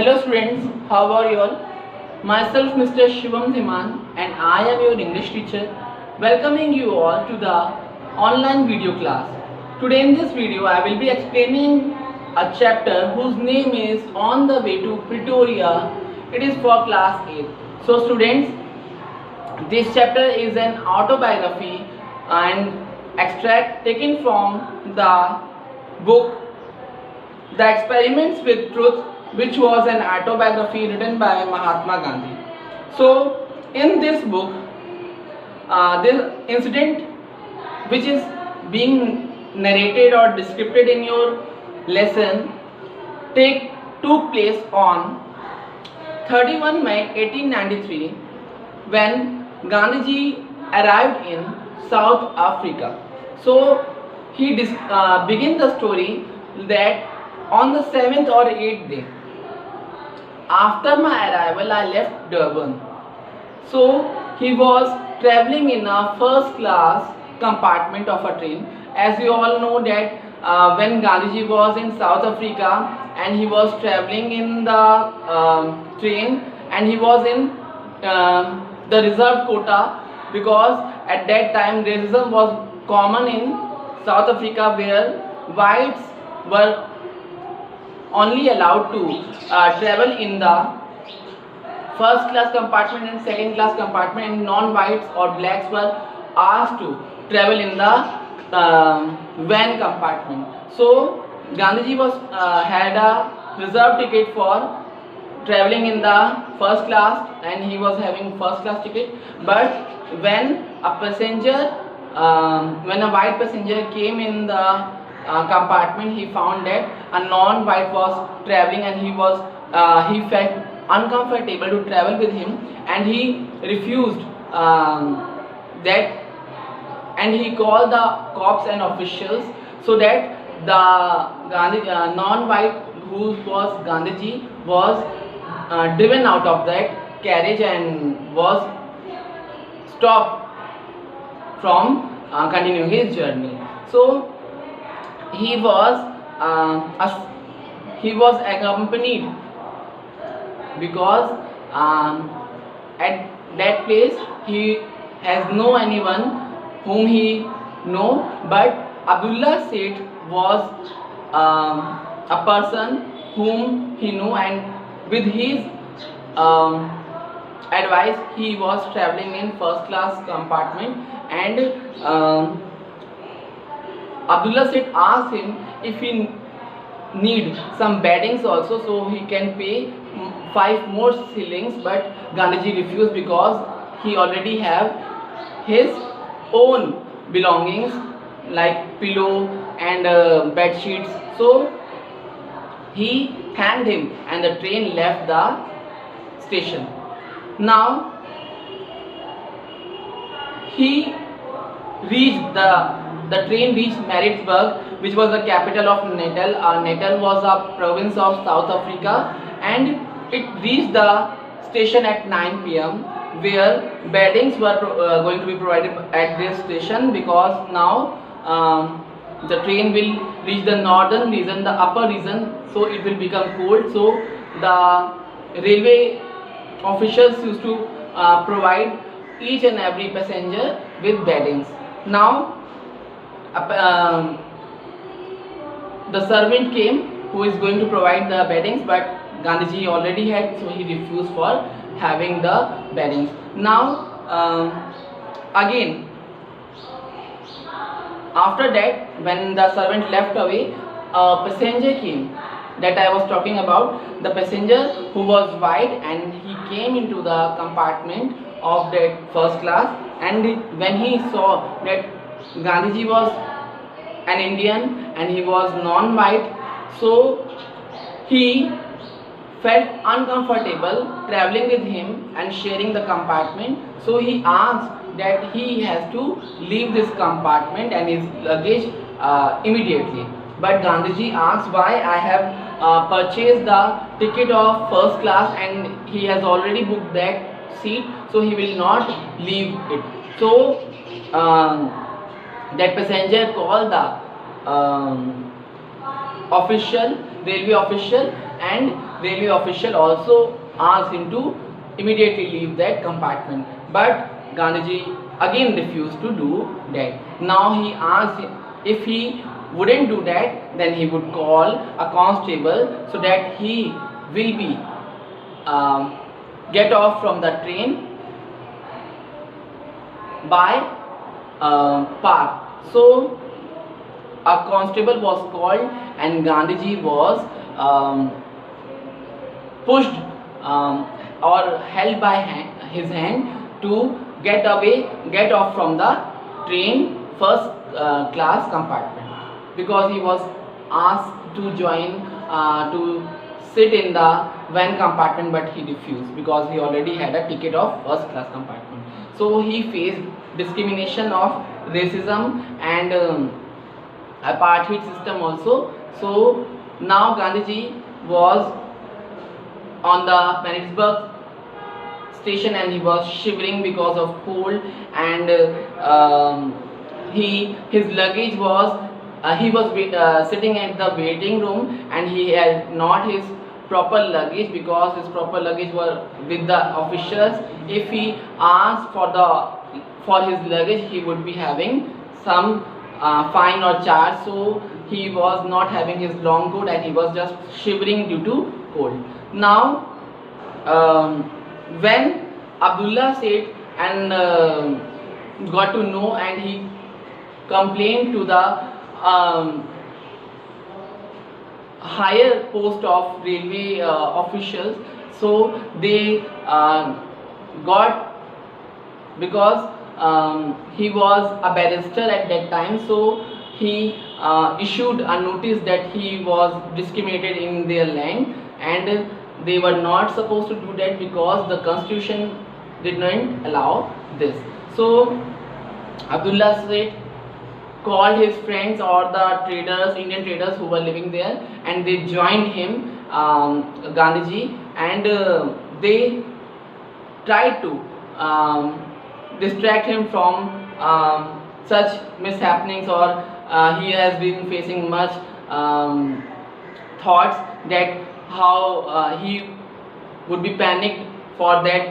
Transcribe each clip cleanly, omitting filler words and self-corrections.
Hello students, how are you all? Myself Mr. Shivam Dhiman and I am your English teacher welcoming you all to the online video class. Today in this video I will be explaining a chapter whose name is On the Way to Pretoria. It is for class 8. So students, this chapter is an autobiography and extract taken from the book The Experiments with Truth, which was an autobiography written by Mahatma Gandhi. So, in this book, this incident which is being narrated or described in your lesson took place on 31 May 1893 when Gandhiji arrived in South Africa. So, he began the story that on the 7th or 8th day after my arrival I left Durban. So he was traveling in a first class compartment of a train. As you all know that when Gandhiji was in South Africa and he was traveling in the train and he was in the reserved quota, because at that time racism was common in South Africa where whites were only allowed to travel in the first class compartment and second class compartment, and non-whites or blacks were asked to travel in the van compartment. So Gandhiji had a reserved ticket for traveling in the first class and he was having first class ticket, but when a white passenger came in the compartment, he found that a non-white was traveling and he felt uncomfortable to travel with him, and he refused that, and he called the cops and officials so that the non-white who was Gandhiji was driven out of that carriage and was stopped from continuing his journey. So he was accompanied because at that place he has no anyone whom he know, but Abdullah Seth was a person whom he knew, and with his advice he was traveling in first class compartment, and Abdullah Seth asked him if he need some beddings also, so he can pay 5 more shillings, but Gandhiji refused because he already have his own belongings like pillow and bed sheets. So he thanked him and the train left the station. Now he reached the train reached Maritzburg, which was the capital of Natal. Natal was a province of South Africa, and it reached the station at 9 p.m. where beddings were going to be provided at this station, because now the train will reach the northern region, the upper region, so it will become cold. So the railway officials used to provide each and every passenger with beddings. Now the servant came who is going to provide the beddings, but Gandhiji already had, so he refused for having the beddings. Now again after that, when the servant left away, a passenger came that I was talking about, the passenger who was white, and he came into the compartment of that first class, and when he saw that Gandhiji was an Indian and he was non-white, so he felt uncomfortable traveling with him and sharing the compartment. So he asked that he has to leave this compartment and his luggage immediately. But Gandhiji asked why. I have purchased the ticket of first class and he has already booked that seat, so he will not leave it. So that passenger called the railway official, and railway official also asked him to immediately leave that compartment, but Gandhiji again refused to do that. Now he asked if he wouldn't do that, then he would call a constable so that he will be get off from the train by park. So a constable was called and Gandhiji was pushed or held by his hand to get off from the train first class compartment, because he was asked to join to sit in the van compartment, but he refused because he already had a ticket of first class compartment. So he faced discrimination of racism and apartheid system also. So now Gandhiji was on the Petersburg station and he was shivering because of cold, and his luggage was he was sitting at the waiting room and he had not his proper luggage, because his proper luggage were with the officials. If he asked for his luggage, he would be having some fine or charge. So he was not having his long coat and he was just shivering due to cold. Now when Abdullah Seth and got to know, and he complained to the higher post of railway officials. So they got, because he was a barrister at that time, so he issued a notice that he was discriminated in their land, and they were not supposed to do that because the constitution did not allow this. So Abdullah Seth called his friends or the traders, Indian traders who were living there, and they joined him, Gandhiji, and they tried to distract him from such mishappenings, or he has been facing much thoughts that how he would be panicked for that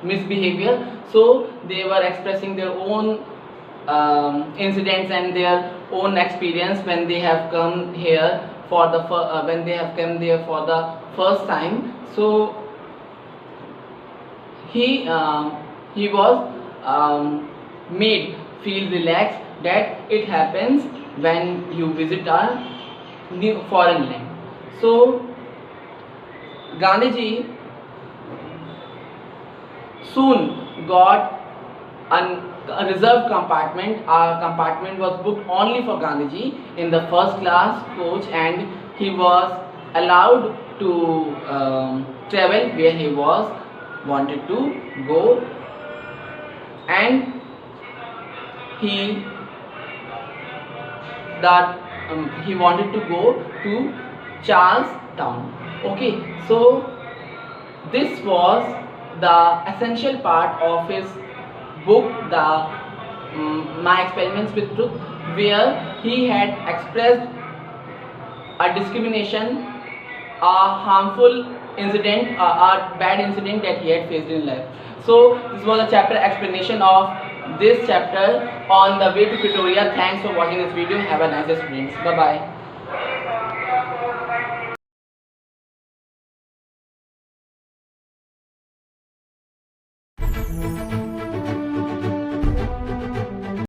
misbehavior. So they were expressing their own incidents and their own experience when they have come here for the when they have come there for the first time. So he was made feel relaxed that it happens when you visit a new foreign land. So Gandhiji soon got a reserved compartment. A compartment was booked only for Gandhiji in the first class coach, and he was allowed to travel where he was wanted to go, and he wanted to go to Charlestown. Okay, so this was the essential part of his book, the My Experiments with Truth, where he had expressed a discrimination, a harmful incident, a bad incident that he had faced in life. So this was a chapter explanation of this chapter on the way to Pretoria. Thanks for watching this video. Have a nice day, students. Bye bye.